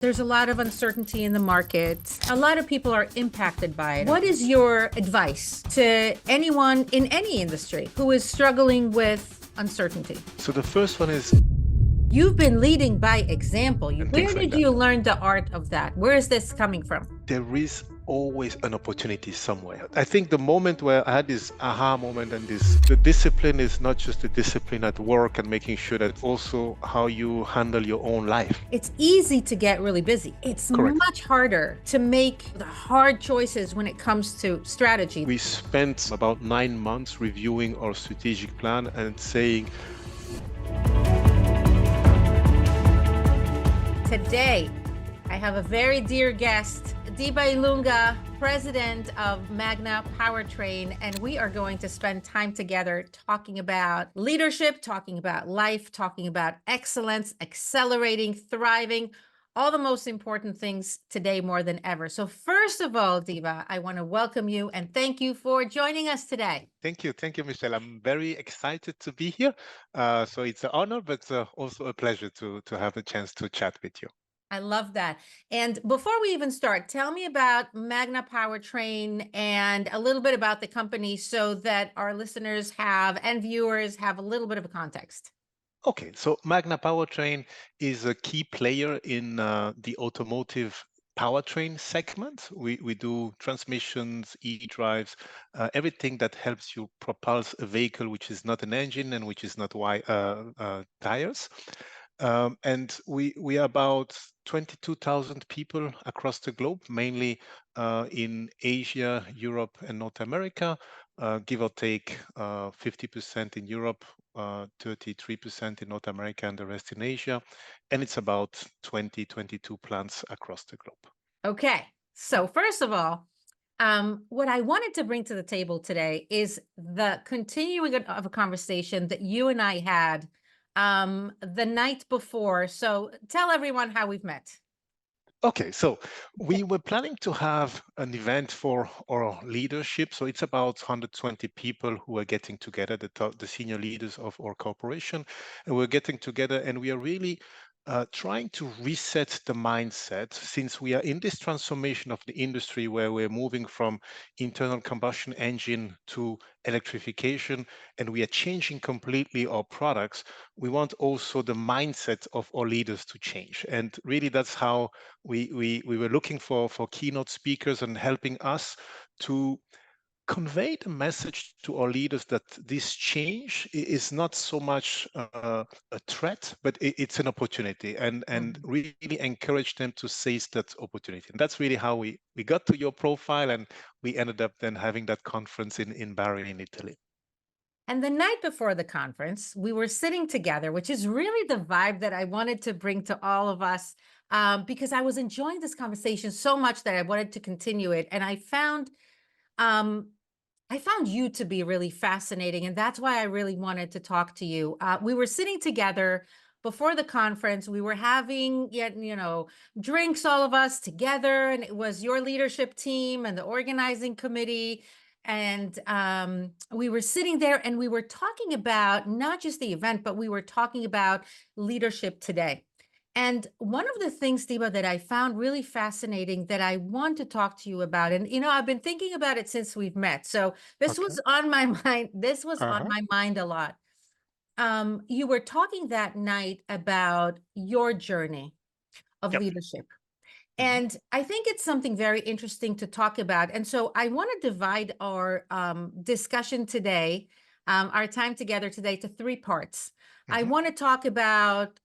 There's a lot of uncertainty in the market. A lot of people are impacted by it. What is your advice to anyone in any industry who is struggling with uncertainty? So the first one is, You've been leading by example. and Where things like did that. you learn the art of that? Where is this coming from? There is always an opportunity somewhere. I think the moment where I had this aha moment and the discipline is not just the discipline at work and making sure that also how you handle your own life. It's easy to get really busy. It's Correct. much harder to make the hard choices when it comes to strategy. We spent about 9 months reviewing our strategic plan and saying, Today, I have a very dear guest, Diba Ilunga, president of Magna Powertrain, and we are going to spend time together talking about leadership, talking about life, talking about excellence, accelerating, thriving, all the most important things today more than ever. So first of all, Diba, I want to welcome you and thank you for joining us today. Thank you, Michelle. I'm very excited to be here. So it's an honor, but also a pleasure to have the chance to chat with you. I love that. And before we even start, tell me about Magna Powertrain and a little bit about the company so that our listeners have and viewers have a little bit of a context. Okay, so Magna Powertrain is a key player in the automotive powertrain segment. We do transmissions, e-drives, everything that helps you propulse a vehicle which is not an engine and which is not tires. And we are about 22,000 people across the globe, mainly in Asia, Europe, and North America, give or take 50% in Europe, 33% in North America, and the rest in Asia. And it's about 22 plants across the globe. Okay, so first of all, what I wanted to bring to the table today is the continuing of a conversation that you and I had the night before. So tell everyone how we've met. Okay, so we were planning to have an event for our leadership. So it's about 120 people who are getting together, the senior leaders of our corporation. And we're getting together and we are really trying to reset the mindset since we are in this transformation of the industry where we're moving from internal combustion engine to electrification and we are changing completely our products. We want also the mindset of our leaders to change. And really that's how we were looking for keynote speakers and helping us to convey the message to our leaders that this change is not so much a threat, but it's an opportunity, and really encourage them to seize that opportunity. And that's really how we got to your profile, and we ended up then having that conference in Bari in Italy. And the night before the conference, we were sitting together, which is really the vibe that I wanted to bring to all of us, because I was enjoying this conversation so much that I wanted to continue it. And um, I found you to be really fascinating, and that's why I really wanted to talk to you. We were sitting together before the conference. We were having, drinks, all of us together, and it was your leadership team and the organizing committee. And we were sitting there and we were talking about not just the event, but we were talking about leadership today. And one of the things, Diba, that I found really fascinating that I want to talk to you about, and I've been thinking about it since we've met. So this Okay. was on my mind. This was on Uh-huh. my mind a lot. You were talking that night about your journey of Yep. leadership. Mhm. And I think it's something very interesting to talk about. And so I want to divide our discussion today, our time together today, to three parts. I Mhm. want to talk about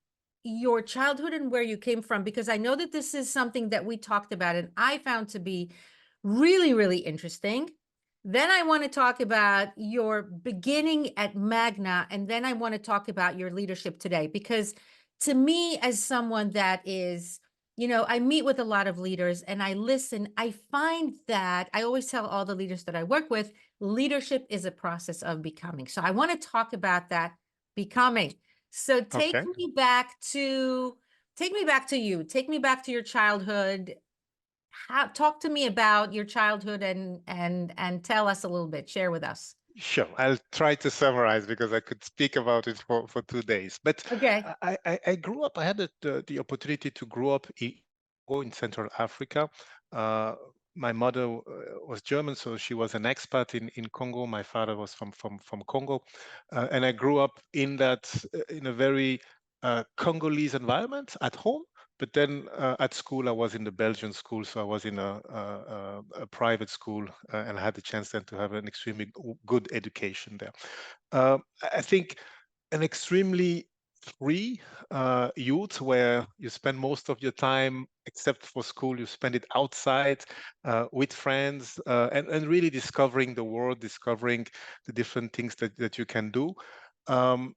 your childhood and where you came from, because I know that this is something that we talked about and I found to be really, really interesting. Then I want to talk about your beginning at Magna, and then I want to talk about your leadership today, because to me, as someone that is, I meet with a lot of leaders and I listen. I find that I always tell all the leaders that I work with, leadership is a process of becoming. So I want to talk about that becoming. So Okay. take me back to you. Take me back to your childhood. Talk to me about your childhood and tell us a little bit. Share with us. Sure, I'll try to summarize because I could speak about it for 2 days. But Okay. I grew up, I had the opportunity to grow up Congo in Central Africa. Uh, my mother was German, so she was an expat in Congo. My father was from Congo, and I grew up in that in a very Congolese environment at home. But then at school, I was in the Belgian school, so I was in a private school, and I had the chance then to have an extremely good education there. I think an extremely free youth where you spend most of your time, except for school, you spend it outside with friends and really discovering the world, discovering the different things that you can do. But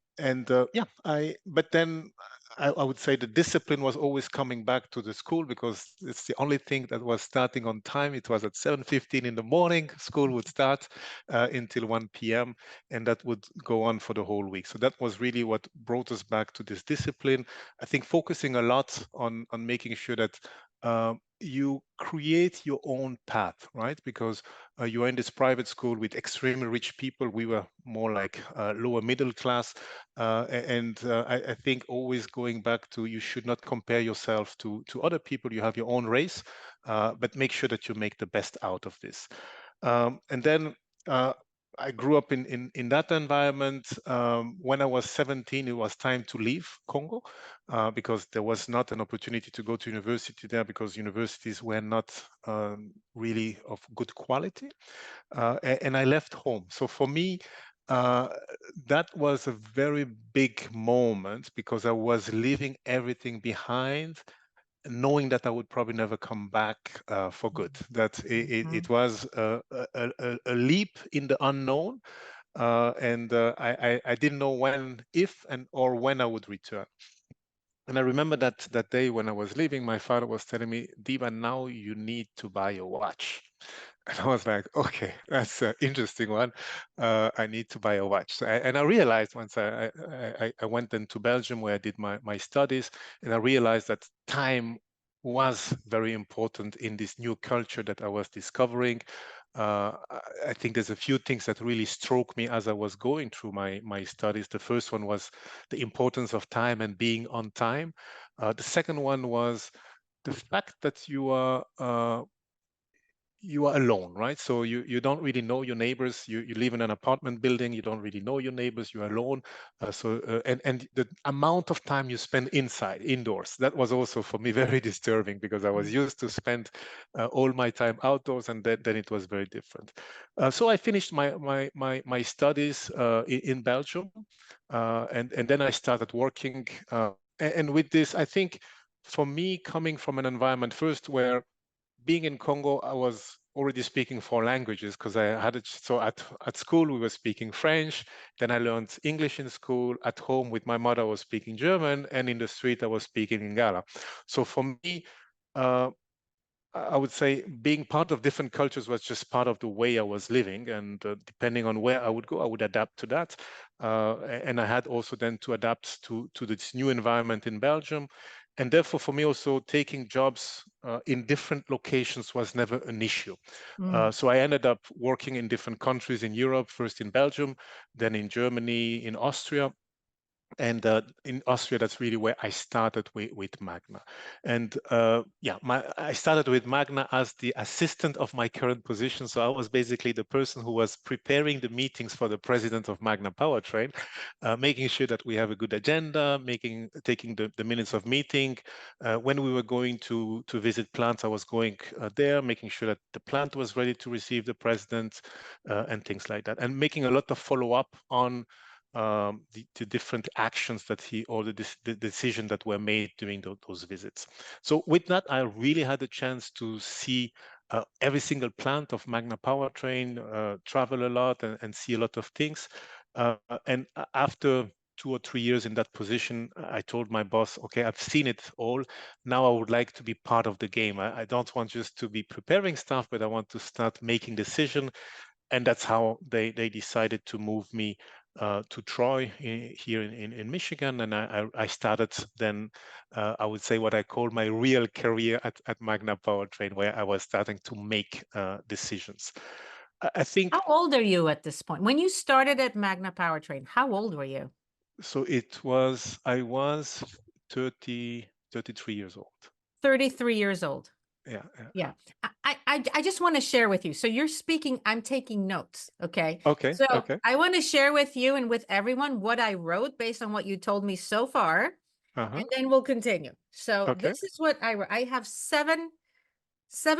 then I would say the discipline was always coming back to the school because it's the only thing that was starting on time. It was at 7:15 in the morning. School would start until 1 p.m. and that would go on for the whole week. So that was really what brought us back to this discipline. I think focusing a lot on making sure that you create your own path, right? Because you are in this private school with extremely rich people. We were more like lower middle class. I think always going back to you should not compare yourself to other people. You have your own race, but make sure that you make the best out of this. And then I grew up in that environment. When I was 17, it was time to leave Congo because there was not an opportunity to go to university there because universities were not really of good quality. And I left home. So for me, uh, that was a very big moment because I was leaving everything behind knowing that I would probably never come back for good. That it Mhm. was a leap in the unknown, and I didn't know when, if, and or when I would return. And I remember that day when I was leaving, my father was telling me, "Diba, now you need to buy a watch." And I was like, okay, that's an interesting one. I need to buy a watch. And I realized once I went into Belgium where I did my studies, and I realized that time was very important in this new culture that I was discovering. I think there's a few things that really struck me as I was going through my studies. The first one was the importance of time and being on time. The second one was the fact that you are alone, right? So you don't really know your neighbors. You live in an apartment building. You don't really know your neighbors. You're alone. And the amount of time you spend inside, indoors, that was also for me very disturbing because I was used to spend all my time outdoors, and then it was very different. So I finished my studies in Belgium, and then I started working. And with this, I think for me, coming from an environment first where being in Congo, I was already speaking 4 languages because I had it. So at school, we were speaking French. Then I learned English in school. At home with my mother, I was speaking German. And in the street, I was speaking Lingala. So for me, uh, I would say being part of different cultures was just part of the way I was living. And depending on where I would go, I would adapt to that. And I had also then to adapt to this new environment in Belgium. And therefore, for me, also taking jobs in different locations was never an issue. Mm. So I ended up working in different countries in Europe, first in Belgium, then in Germany, in Austria. And in Austria, that's really where I started with Magna. And I started with Magna as the assistant of my current position. So I was basically the person who was preparing the meetings for the president of Magna Powertrain, making sure that we have a good agenda, taking the minutes of meeting. When we were going to visit plants, I was going there, making sure that the plant was ready to receive the president and things like that, and making a lot of follow up on the different actions that the decision that were made during those visits. So with that, I really had a chance to see every single plant of Magna Powertrain, travel a lot and see a lot of things. And after 2 or 3 years in that position, I told my boss, okay, I've seen it all. Now I would like to be part of the game. I don't want just to be preparing stuff, but I want to start making decision. And that's how they decided to move me to Troy here in Michigan. And I started then, I would say, what I call my real career at Magna Powertrain, where I was starting to make decisions. I think How old are you at this point? When you started at Magna Powertrain, how old were you? so. I was 33 years old. 33 years old. Yeah, yeah. Yeah. I just want to share with you. So you're speaking, I'm taking notes. Okay. Okay, So okay. I want to share with you and with everyone what I wrote based on what you told me so far, and Uh-huh. then we'll continue. So Okay. this is what I wrote. I have seven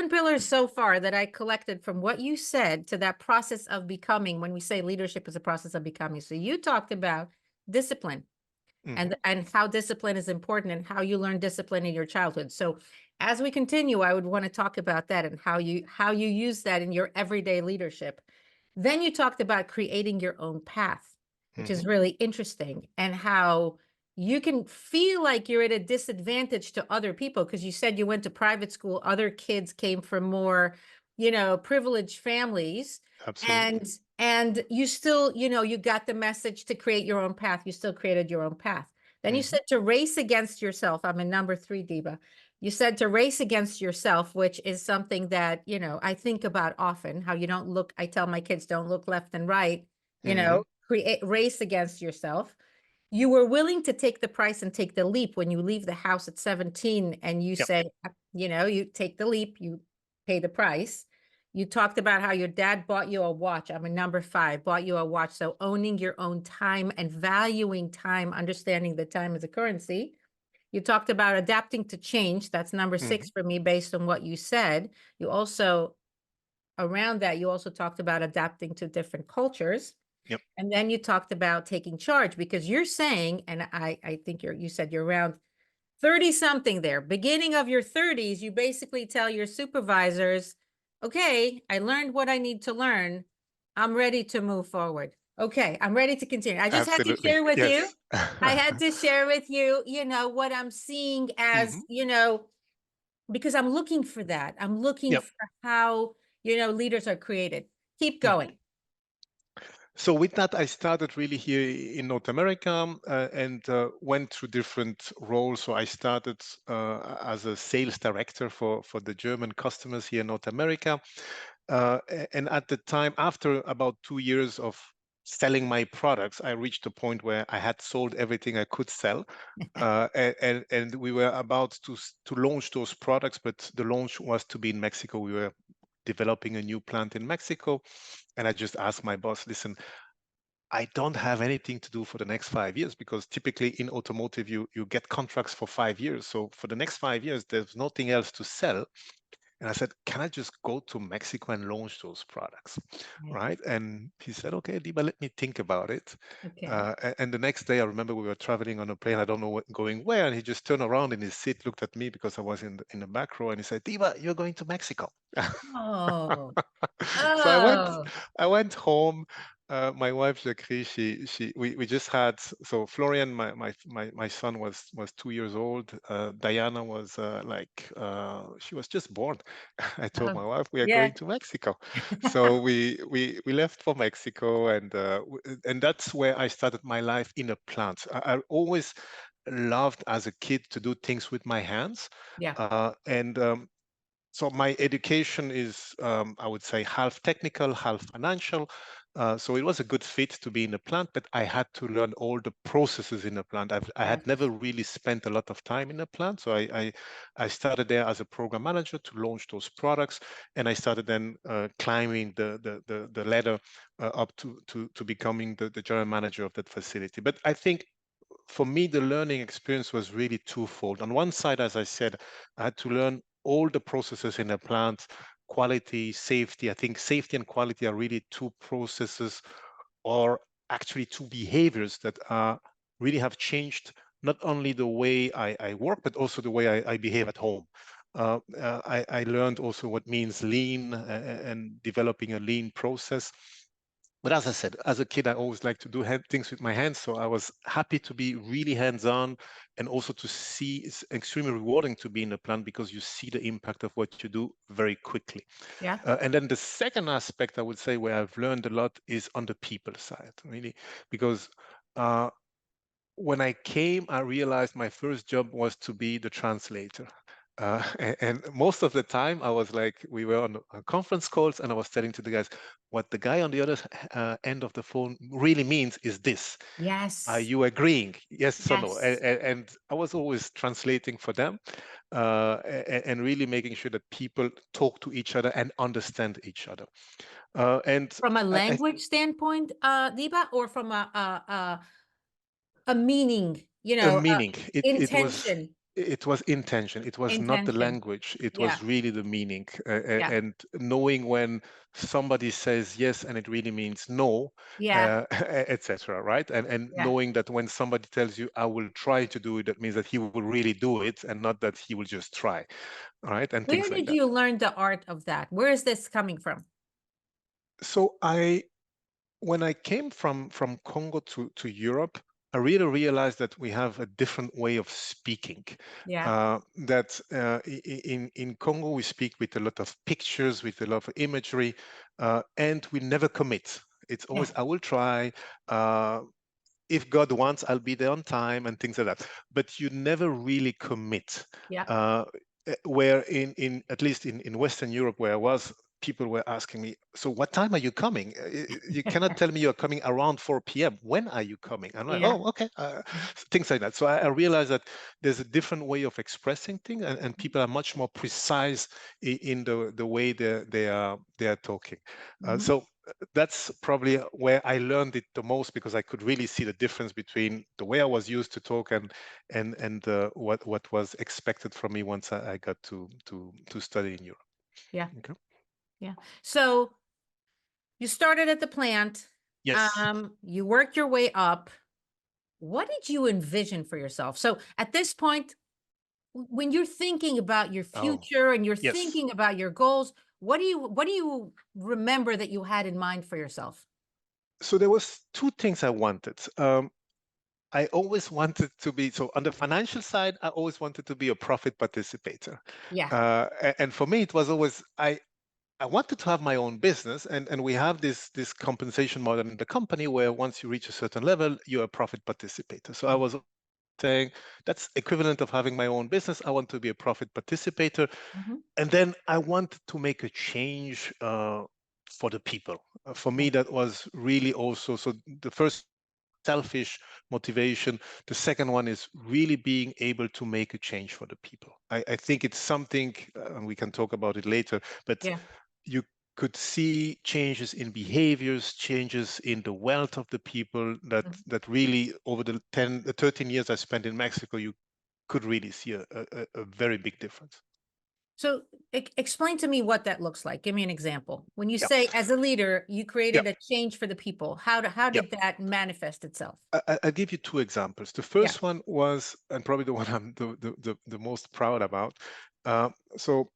pillars so far that I collected from what you said to that process of becoming. When we say leadership is a process of becoming. So you talked about discipline Mm-hmm. and how discipline is important and how you learn discipline in your childhood. So as we continue, I would want to talk about that and how you use that in your everyday leadership. Then you talked about creating your own path, which Mm-hmm. is really interesting, and how you can feel like you're at a disadvantage to other people because you said you went to private school, other kids came from more, privileged families, Absolutely. and and you still, you got the message to create your own path. You still created your own path. Then you Mm-hmm. said to race against yourself. I'm in number 3, Diba. You said to race against yourself, which is something that, I think about often, how you don't look, I tell my kids, don't look left and right, Mm-hmm. create race against yourself. You were willing to take the price and take the leap when you leave the house at 17 and you Yep. say, you take the leap, you pay the price. You talked about how your dad bought you a watch. I'm a number 5, bought you a watch. So owning your own time and valuing time, understanding that time is a currency. You talked about adapting to change. That's number Mm-hmm. 6 for me based on what you said. You also, around that, you also talked about adapting to different cultures. Yep. And then you talked about taking charge because you're saying, and I think you said you're around 30 something there, beginning of your 30s, you basically tell your supervisors, okay, I learned what I need to learn. I'm ready to move forward. Okay, I'm ready to continue. I just had to Absolutely. share with you. Yes. I had to share with you, what I'm seeing Mm-hmm. as, because I'm looking for that. I'm looking Yep. for how, leaders are created. Keep Mm. going. So with that, I started really here in North America and went through different roles. So I started as a sales director for the German customers here in North America. And at the time, after about 2 years of selling my products, I reached a point where I had sold everything I could sell. And we were about to launch those products, but the launch was to be in Mexico. We were developing a new plant in Mexico. And I just asked my boss, listen, I don't have anything to do for the next 5 years because typically in automotive, you get contracts for 5 years. So for the next 5 years, there's nothing else to sell. And I said, can I just go to Mexico and launch those products? Right. Right. And he said, okay, Diba, let me think about it. Okay. And the next day, I remember we were traveling on a plane. I don't know going where. And he just turned around in his seat, looked at me because I was in the back row. And he said, Diba, you're going to Mexico. Oh, So oh, I went home. My wife Jacqueline, we just had, so Florian, my son was 2 years old. Diana was she was just born. I told oh, my wife we are yeah. going to Mexico. So we left for Mexico, and that's where I started my life in a plant. I always loved as a kid to do things with my hands, Yeah. and so my education is, I would say, half technical, half financial. So it was a good fit to be in a plant, but I had to learn all the processes in a plant. I had never Yes. really spent a lot of time in a plant. So I started there as a program manager to launch those products. And I started then climbing the ladder up to becoming the general manager of that facility. But I think for me, the learning experience was really twofold. On one side, as I said, I had to learn all the processes in a plant, quality, safety. I think safety and quality are really two processes or actually two behaviors that really have changed not only the way I work, but also the way I behave at home. I learned also what means lean and developing a lean process. But as I said, as a kid, I always liked to do things with my hands. So I was happy to be really hands-on and also to see it's extremely rewarding to be in a plant because you see the impact of what you do very quickly. Yeah. And then the second aspect I would say where I've learned a lot is on the people side, really, because uh, when I came, I realized my first job was to be the translator. And most of the time, I was like, we were on conference calls, and I was telling to the guys, what the guy on the other end of the phone really means is this. Are Yes. you agreeing? Yes or no? Yes. And I was always translating for them, and really making sure that people talk to each other and understand each other. And From a I language standpoint, Diba, or from a meaning, A meaning. intention, It was intention. It was not the intention. language. It Yeah. was really the meaning. Yeah. And knowing when somebody says yes and it really means no, Yeah. etc. Right? And Yeah. knowing that when somebody tells you I will try to do it, that means that he will really do it and not that he will just try. Right? And Where things like did that. you learn the art of that? Where is this coming from? So when I came from Congo to Europe, I really realized that we have a different way of speaking. Yeah. That in Congo we speak with a lot of pictures, with a lot of imagery, and we never commit. It's Yeah. always I will try. Uh, if God wants, I'll be there on time and things like that. But you never really commit. Yeah. Uh, where in at least in Western Europe where I was, people were asking me, so what time are you coming? You cannot tell me you're coming around 4 p.m. When are you coming? I'm like, Yeah. oh, okay. Mhm. Things like that. So I realized that there's a different way of expressing things, and people are much more precise in the way they are talking. Mhm. So that's probably where I learned it the most, because I could really see the difference between the way I was used to talk and what was expected from me once I got to study in Europe. Yeah. Okay. Yeah. So you started at the plant. Yes. You worked your way up. What did you envision for yourself? So at this point, when you're thinking about your Oh, future and you're yes. thinking about your goals, what do you remember that you had in mind for yourself? So there was two things I wanted. I always wanted to be, so on the financial side, I always wanted to be a profit participator. Yeah. And for me, it was always I wanted to have my own business, and we have this compensation model in the company where once you reach a certain level, you're a profit participator. So I was saying that's equivalent of having my own business. I want to be a profit participator, Mhm. and then I wanted to make a change for the people. For Yeah. me, that was really also so. The first selfish motivation. The second one is really being able to make a change for the people. I think it's something, and we can talk about it later, but Yeah. you could see changes in behaviors, changes in the wealth of the people Mhm. that really over the 13 years I spent in Mexico, you could really see a very big difference. So explain to me what that looks like. Give me an example. When you Yeah, say as a leader, you yeah, created a change for the people. How yeah. did that manifest itself? I'll give you two examples. The Yeah. first one was, and probably the one I'm the most proud about. So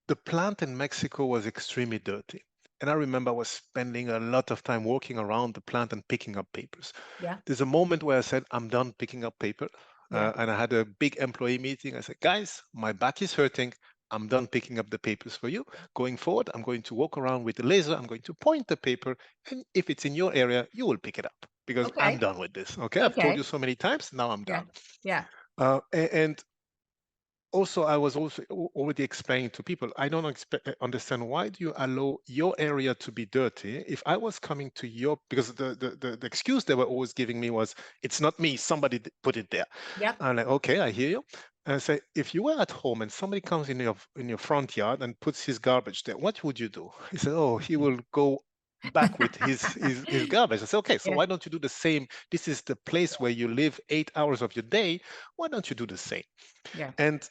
the plant in Mexico was extremely dirty. And I remember I was spending a lot of time walking around the plant and picking up papers. Yeah. There's a moment where I said, I'm done picking up paper. Yeah. And I had a big employee meeting. I said, guys, my back is hurting. I'm done picking up the papers for you. Going forward, I'm going to walk around with the laser. I'm going to point the paper. And if it's in your area, you will pick it up because I'm Okay. done with this. Okay. I've told you Okay. so many times. Now I'm Yeah. done. Yeah. And also I was also already explaining to people, I don't understand, why do you allow your area to be dirty? If I was coming to your, because the excuse they were always giving me was, it's not me, somebody put it there. Yep. I'm like, okay, I hear you. And I say, if you were at home and somebody comes in your front yard and puts his garbage there, what would you do? He said, oh, he will go back with his garbage. I said, okay, so Yeah. why don't you do the same? This is the place where you live 8 hours of your day. Why don't you do the same? Yeah. And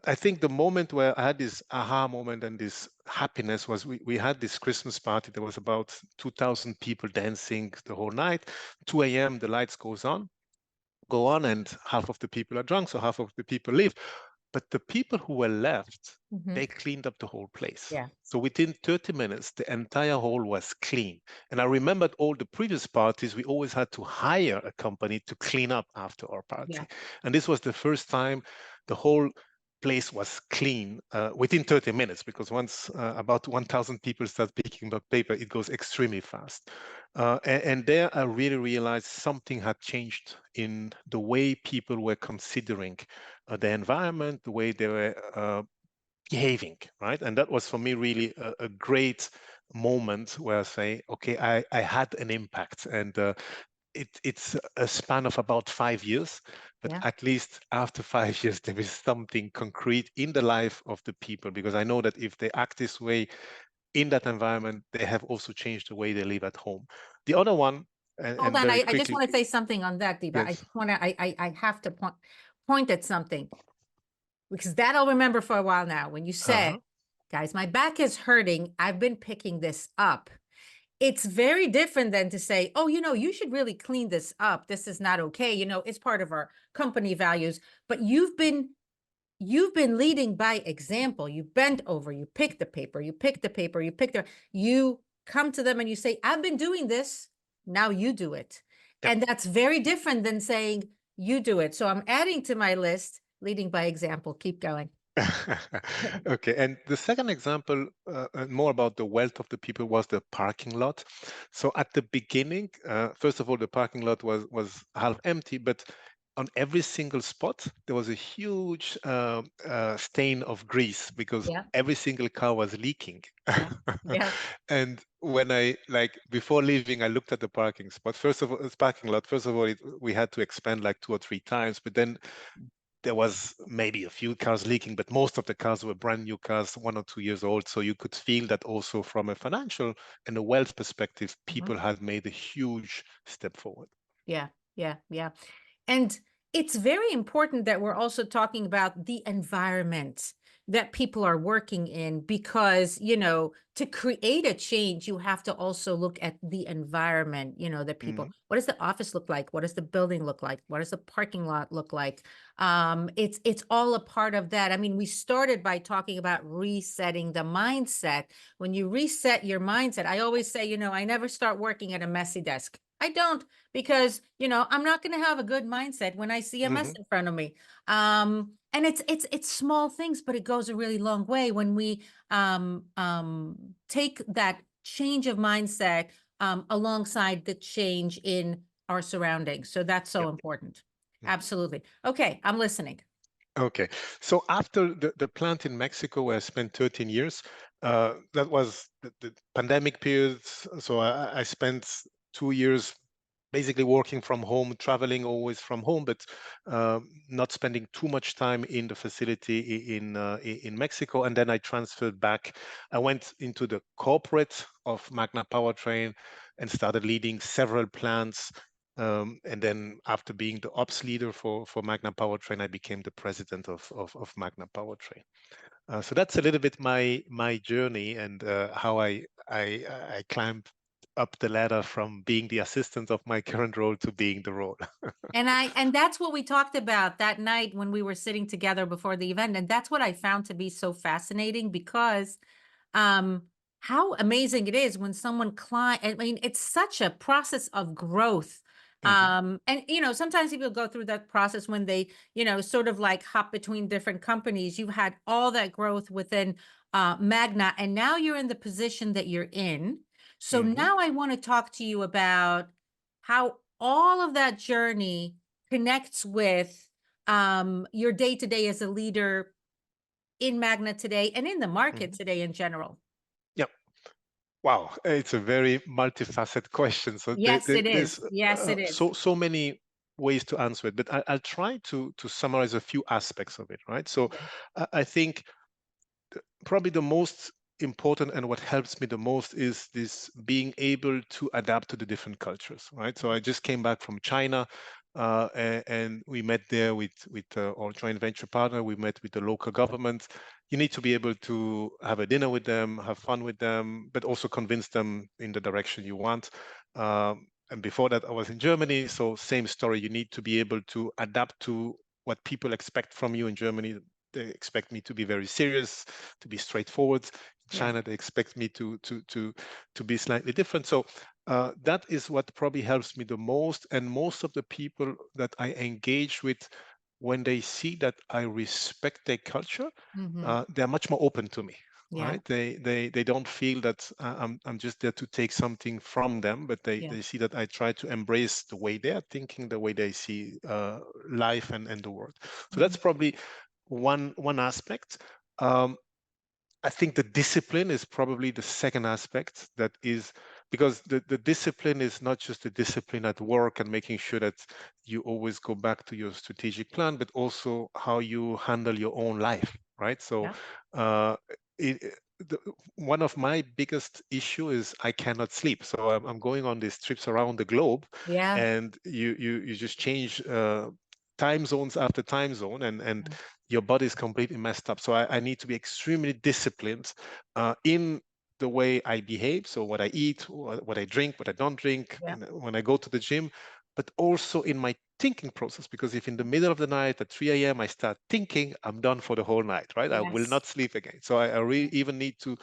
I think the moment where I had this aha moment and this happiness was, we had this Christmas party. There was about 2,000 people dancing the whole night. 2 a.m. the lights go on, and half of the people are drunk, so half of the people leave. But the people who were left, Mhm. they cleaned up the whole place. Yeah. So within 30 minutes, the entire hall was clean. And I remembered all the previous parties, we always had to hire a company to clean up after our Yeah. party. And this was the first time the whole place was clean within 30 minutes, because once about 1,000 people start picking up paper, it goes extremely fast. And there I really realized something had changed in the way people were considering the environment, the way they were behaving, right? And that was for me really a great moment where I say, okay, I had an impact. And it's a span of about 5 years, but Yeah. at least after 5 years, there is something concrete in the life of the people, because I know that if they act this way in that environment, they have also changed the way they live at home. The other one, Hold and on, very I just quickly, want to say something on that, Diba. I yes, just want to, I have to point at something, because that I'll remember for a while now. When you said, uh-huh. guys, my back is hurting, I've been picking this up. It's very different than to say, oh, you should really clean this up. This is not okay. It's part of our company values. But you've been leading by example. You bent over, you picked the paper, you come to them and you say, I've been doing this. Now you do it. Yeah. And that's very different than saying you do it. So I'm adding to my list, leading by example. Keep going. Okay, and the second example, more about the wealth of the people, was the parking lot. So at the beginning, first of all, the parking lot was half empty, but on every single spot there was a huge stain of grease, because Yeah, every single car was leaking. yeah, yeah. And when I, like, before leaving, I looked at the parking spot. First of all, this parking lot. First of all, we had to expand like 2 or 3 times, but then there was maybe a few cars leaking, but most of the cars were brand new cars, 1 or 2 years old. So you could feel that also from a financial and a wealth perspective, Mhm. people had made a huge step forward. Yeah, yeah, yeah. And it's very important that we're also talking about the environment that people are working in, because, to create a change, you have to also look at the environment, that people, Mhm, what does the office look like? What does the building look like? What does the parking lot look like? It's all a part of that. I mean, we started by talking about resetting the mindset. When you reset your mindset, I always say, I never start working at a messy desk. I don't, because I'm not going to have a good mindset when I see a mess mhm. in front of me. And it's small things, but it goes a really long way when we take that change of mindset alongside the change in our surroundings. So that's so Yep. important. Mhm. Absolutely. Okay, I'm listening. Okay. So after the plant in Mexico, where I spent 13 years, that was the pandemic period. So I spent 2 years basically working from home, traveling always from home, but not spending too much time in the facility in Mexico. And then I transferred back. I went into the corporate of Magna Powertrain and started leading several plants. And then after being the ops leader for Magna Powertrain, I became the president of Magna Powertrain. So that's a little bit my journey, and how I climbed up the ladder from being the assistant of my current role to being the role. And that's what we talked about that night when we were sitting together before the event. And that's what I found to be so fascinating, because um how amazing it is when someone climb. I mean, it's such a process of growth. Hmm. And sometimes people go through that process when they, sort of like hop between different companies. You've had all that growth within Magna, and now you're in the position that you're in. So Hmm. now I want to talk to you about how all of that journey connects with your day to day as a leader in Magna today and in the market Hmm. today in general. Yeah. Wow, it's a very multifaceted question. So Yes, it there's is. Yes, it is. so many ways to answer it, but I'll try to summarize a few aspects of it, right? So Yeah. I think probably the most important, and what helps me the most, is this being able to adapt to the different cultures, right? So I just came back from China, and we met there with our joint venture partner. We met with the local government. You need to be able to have a dinner with them, have fun with them, but also convince them in the direction you want. And before that, I was in Germany, so same story. You need to be able to adapt to what people expect from you in Germany. They expect me to be very serious, to be straightforward. In Yeah. China, they expect me to be slightly different. So that is what probably helps me the most. And most of the people that I engage with, when they see that I respect their culture, Hmm. they're much more open to me. Yeah. right? They don't feel that I'm just there to take something from them, but Yeah. they see that I try to embrace the way they're thinking, the way they see life and the world. So that's Mhm. probably one aspect. Um, I think the discipline is probably the second aspect, that is because the discipline is not just the discipline at work and making sure that you always go back to your strategic plan, but also how you handle your own life, right? So Yeah. uh, one of my biggest issue is I cannot sleep. So I'm going on these trips around the globe, Yeah. and you just change time zones after time zone, and your body is completely messed up. So I need to be extremely disciplined in the way I behave. So what I eat, what I drink, what I don't drink, Yeah. when I go to the gym, but also in my thinking process. Because if in the middle of the night at 3 a.m. I start thinking, I'm done for the whole night, right? I will Yes. not sleep again. So I really even need to,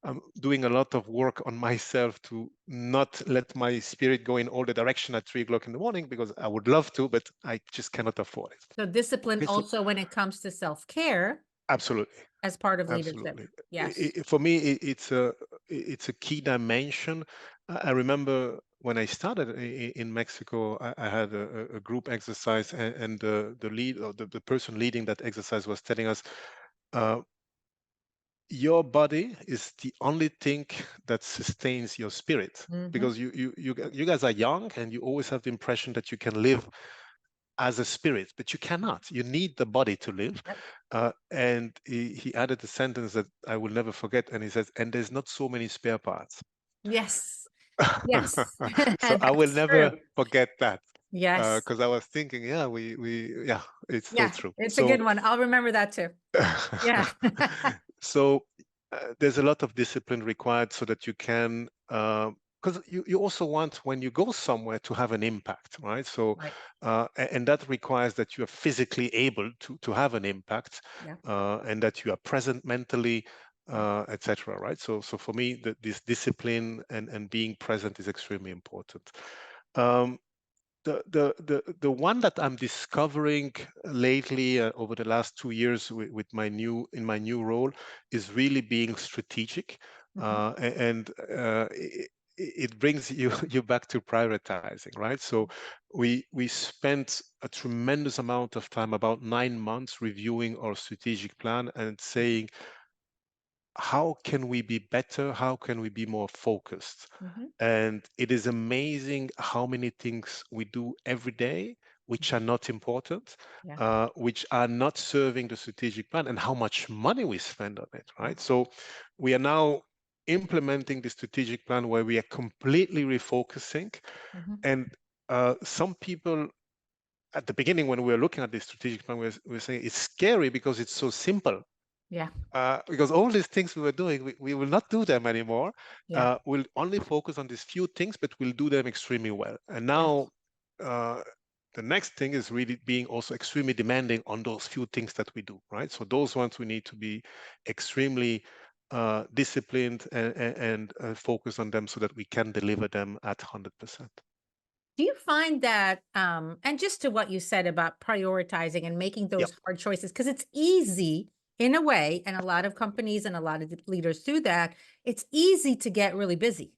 I'm doing a lot of work on myself to not let my spirit go in all the direction at 3 o'clock in the morning, because I would love to, but I just cannot afford it. So discipline Okay, so also when it comes to self-care absolutely. as part of leadership. Absolutely. Yes. For me, it's a key dimension. I remember when I started in Mexico, I had a group exercise, and the lead, or the person leading that exercise, was telling us, uh, your body is the only thing that sustains your spirit. Hmm. Because you guys are young, and you always have the impression that you can live as a spirit, but you cannot. You need the body to live. Yep. And he added a sentence that I will never forget. And he says, and there's not so many spare parts. Yes. Yes. So I will That's never true. forget that, Yes. because I was thinking, yeah, yeah, it's so Yeah. true. It's a So good one. I'll remember that too. Yeah. so there's a lot of discipline required so that you can, because you also want, when you go somewhere, to have an impact, right? So Right. and that requires that you are physically able to have an impact, Yeah. and that you are present mentally, Yeah. etc., right? So for me, this discipline and being present is extremely important. um, the one that I'm discovering lately, over the last 2 years, with my new role, is really being strategic, Hmm. and it brings you you back to prioritizing, right? So we spent a tremendous amount of time, about 9 months, reviewing our strategic plan and saying, how can we be better? How can we be more focused? Hmm. And it is amazing how many things we do every day which are not important, Yeah. which are not serving the strategic plan, and how much money we spend on it, Yeah. right? So we are now implementing the strategic plan where we are completely refocusing. Hmm. And some people, at the beginning, when we were looking at the strategic plan, we were saying it's scary because it's so simple, Yeah. because all these things we were doing, we will not do them anymore. Yeah. We'll only focus on these few things, but we'll do them extremely well. And Yeah. now uh, the next thing is really being also extremely demanding on those few things that we do, right? So those ones we need to be extremely disciplined and focus on them so that we can deliver them at 100%. Do you find that, and just to what you said about prioritizing and making Yep, those hard choices, because it's easy in a way, and a lot of companies and a lot of leaders do that. It's easy to get really busy.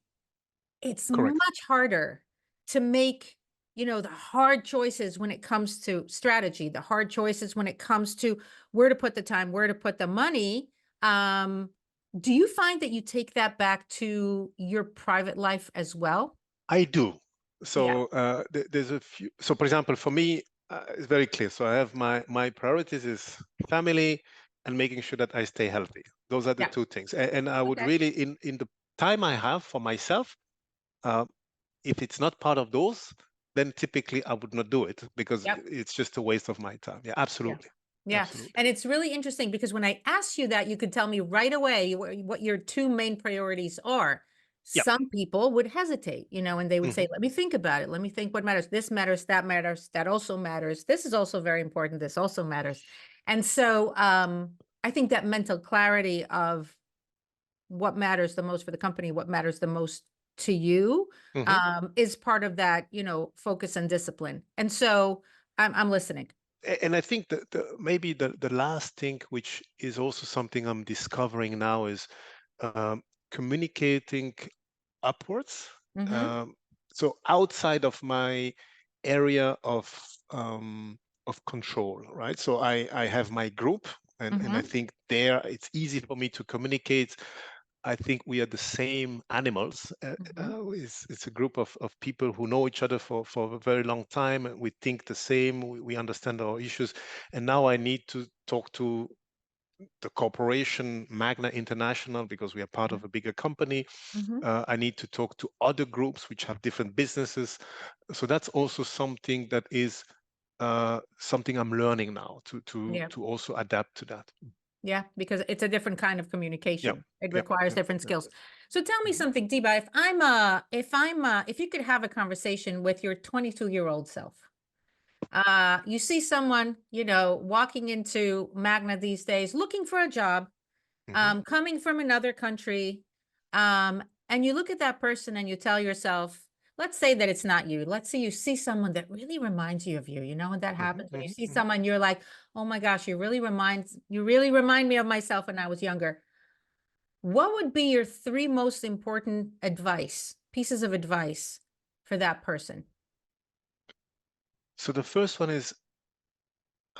It's correct. much harder to make, the hard choices when it comes to strategy, the hard choices when it comes to where to put the time, where to put the money. Um, do you find that you take that back to your private life as well? I do. Yeah. So there's a few. So for example, for me, it's very clear. So I have my priorities is family and making sure that I stay healthy. Those are the Yeah. two things. And I would Okay. really, in the time I have for myself, uh, if it's not part of those, then typically I would not do it, because Yep. it's just a waste of my time. Yeah, Yeah. absolutely, Yeah. absolutely. And it's really interesting because when I asked you that, you could tell me right away what your two main priorities are. Yeah. Some people would hesitate, and they would say, Hmm. let me think about it. Let me think what matters. This matters, that matters, that also matters. This is also very important. This also matters. And so I think that mental clarity of what matters the most for the company, what matters the most to you, Hmm. is part of that, focus and discipline. And so I'm listening. And I think that maybe the last thing, which is also something I'm discovering now, is um, communicating upwards. Mm-hmm. Um, so outside of my area of control, right? So I have my group, and I Mm-hmm. think there it's easy for me to communicate. I think we are the same animals. Mm-hmm. It's a group of people who know each other for a very long time. And we think the same. We understand our issues. And now I need to talk to the corporation Magna International because we are part of a bigger company. Mm-hmm. I need to talk to other groups which have different businesses. So that's also something that is something I'm learning now Yeah. to also adapt to that. Yeah, because it's a different kind of Yeah, communication. It yeah, requires yeah, different yeah. skills. So tell me Mhm, something, Diba, if you could have a conversation with your 22-year-old self, you see someone, walking into Magna these days, looking for a job, mhm, coming from another country, and you look at that person and you tell yourself, let's say that it's not you. Let's say you see someone that really reminds you of you. You know when that mhm, happens, when you mhm, see mhm. someone, you're like, oh my gosh, you really remind me of myself when I was younger. What would be your three most important pieces of advice for that person? So the first one is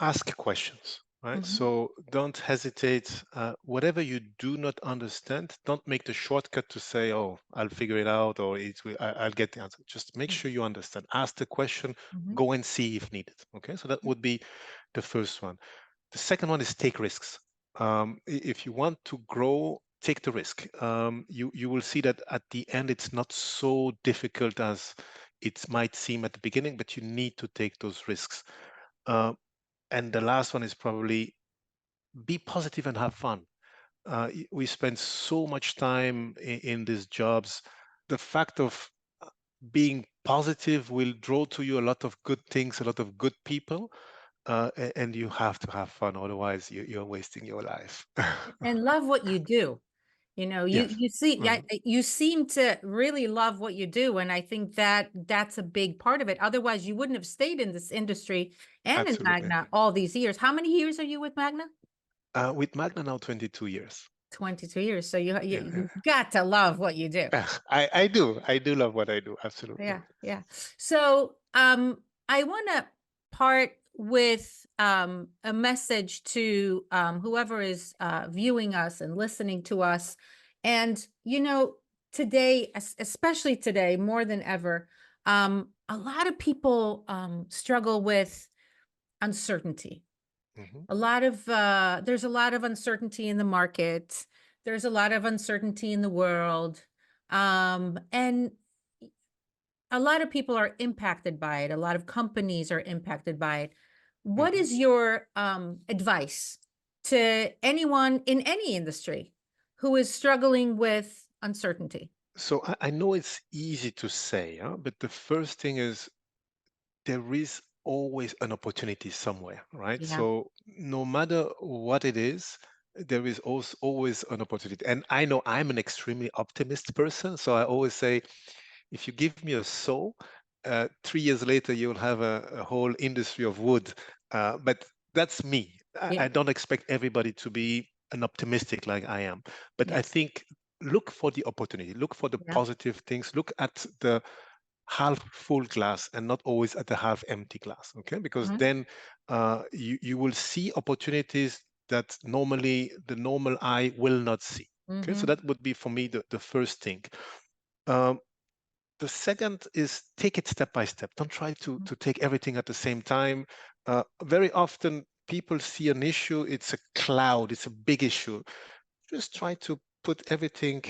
ask questions, right? Hmm. So don't hesitate. Whatever you do not understand, don't make the shortcut to say, "Oh, I'll figure it out," or I'll get the answer." Just make sure you understand. Ask the question. Hmm. Go and see if needed. Okay, so that would be the first one. The second one is take risks. If you want to grow, take the risk. You will see that at the end, it's not so difficult as it might seem at the beginning, but you need to take those risks. Uh, and the last one is probably be positive and have fun. We spend so much time in these jobs. The fact of being positive will draw to you a lot of good things, a lot of good people, and you have to have fun. Otherwise, you're wasting your life. And love what you do. You Yes. you see, yeah, Mhm. you seem to really love what you do, and I think that that's a big part of it. Otherwise, you wouldn't have stayed in this industry and in Absolutely. Magna all these years. How many years are you with Magna? With Magna now 22 years. 22 years. So you you, Yeah, yeah. you got to love what you do. I do love what I do. Absolutely. Yeah, yeah. So, I want to part with a message to whoever is viewing us and listening to us. And today, especially today, more than ever, a lot of people struggle with uncertainty. Hmm. There's a lot of uncertainty in the market. There's a lot of uncertainty in the world. And a lot of people are impacted by it. A lot of companies are impacted by it. What Hmm. is your advice to anyone in any industry who is struggling with uncertainty? So I know it's easy to say, huh? But the first thing is there is always an opportunity somewhere, right? Yeah. So no matter what it is, there is also always an opportunity. And I know I'm an extremely optimist person, so I always say, if you give me a saw, 3 years later you'll have a whole industry of wood. But that's me. Yeah. I don't expect everybody to be an optimistic like I am. But Yeah. I think look for the opportunity, look for the Yeah. positive things, look at the half full glass and not always at the half empty glass. Okay, because Mhm. then you will see opportunities that normally the normal eye will not see. Okay, so Mhm. that would be for me the first thing. Um, the second is take it step by step. Don't try to take everything at the same time. Very often people see an issue, it's a cloud, it's a big issue. Just try to put everything,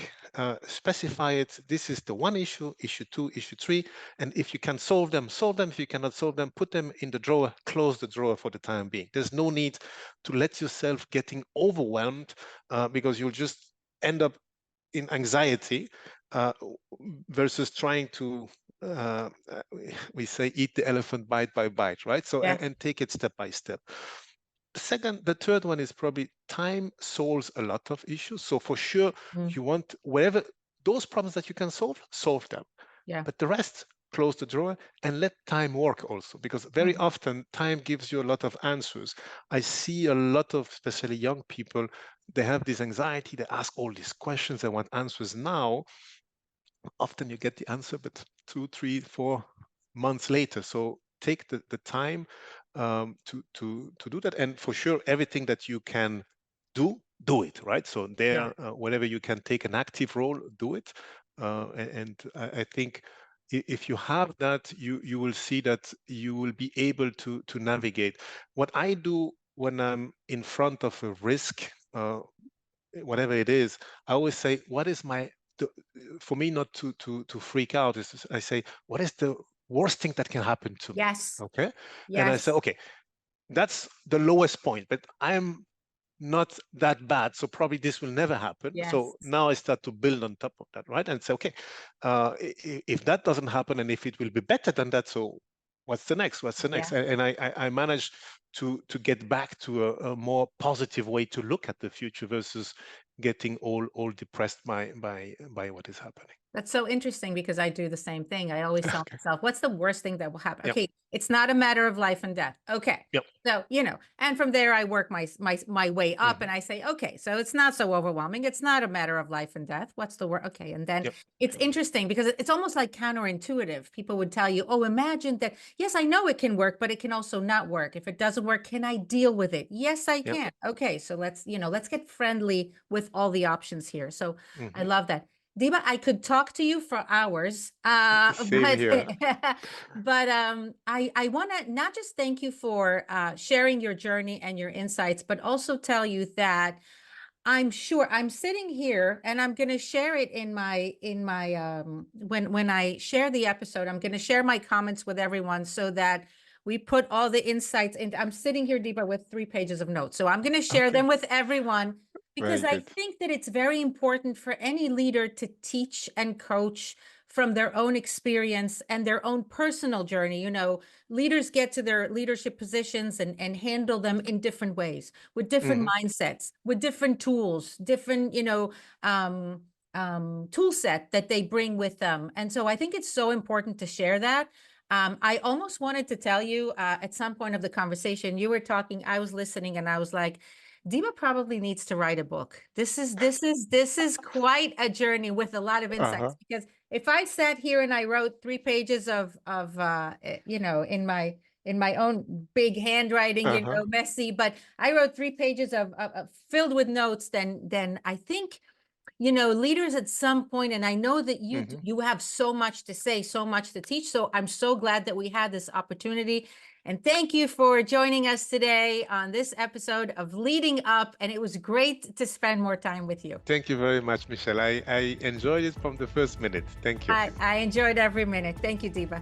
specify it. This is the one issue, issue two, issue three. And if you can solve them, solve them. If you cannot solve them, put them in the drawer, close the drawer for the time being. There's no need to let yourself getting overwhelmed because you'll just end up in anxiety uh, versus trying to we say eat the elephant bite by bite, right? So Yeah. and take it step by step. The third one is probably time solves a lot of issues. So for sure, Mm. you want whatever those problems that you can solve, solve them. Yeah. But the rest, close the drawer and let time work also, because very Mhm. often time gives you a lot of answers. I see a lot of, especially young people, they have this anxiety, they ask all these questions, they want answers now. Often you get the answer, but 2, 3, 4 months later. So take the time to do that. And for sure, everything that you can do it, right? So Yeah. there, whenever you can take an active role, do it. And I think if you have that, you will see that you will be able to navigate. What I do when I'm in front of a risk, whatever it is, I always say, what is for me not to freak out is I say, what is the worst thing that can happen to me? Yes. Okay. And I say, Yes. okay, that's the lowest point, but I'm not that bad, so probably this will never happen. So Yes. now I start to build on top of that, right? And say, okay, if that doesn't happen, and if it will be better than that, so what's the next? What's the next? Yeah. And I managed to get back to a more positive way to look at the future versus getting all depressed by what is happening. That's so interesting because I do the same thing. I always tell Okay. myself, what's the worst thing that will happen? Yep. Okay, it's not a matter of life and death. Okay. Yep. So, and from there I work my way up and Hmm. I say, okay, so it's not so overwhelming. It's not a matter of life and death. What's the word? Okay. And then Yep. it's interesting because it's almost like counterintuitive. People would tell you, oh, imagine that. Yes, I know it can work, but it can also not work. If it doesn't work, can I deal with it? Yes, I Yep. can. Okay. So let's get friendly with all the options here. So I Hmm. love that. Diba, I could talk to you for hours, Same here. I want to not just thank you for sharing your journey and your insights, but also tell you that I'm sure I'm sitting here and I'm going to share it in my when I share the episode, I'm going to share my comments with everyone so that we put all the insights in. I'm sitting here, Deepa, with 3 pages of notes. So I'm going to share Okay. them with everyone because Very I good. think that it's very important for any leader to teach and coach from their own experience and their own personal journey. Leaders get to their leadership positions and handle them in different ways with different Hmm. mindsets, with different tools, different, tool set that they bring with them. And so I think it's so important to share that. I almost wanted to tell you at some point of the conversation, you were talking, I was listening, and I was like, Dima probably needs to write a book. This is quite a journey with a lot of Uh-huh. insights, because if I sat here and I wrote 3 pages of in my own big handwriting, Uh-huh. messy, but I wrote 3 pages of filled with notes, then I think, leaders at some point, and I know that Hmm. you have so much to say, so much to teach. So I'm so glad that we had this opportunity. And thank you for joining us today on this episode of Leading Up. And it was great to spend more time with you. Thank you very much, Michelle. I enjoyed it from the first minute. Thank you. I enjoyed every minute. Thank you, Deepa.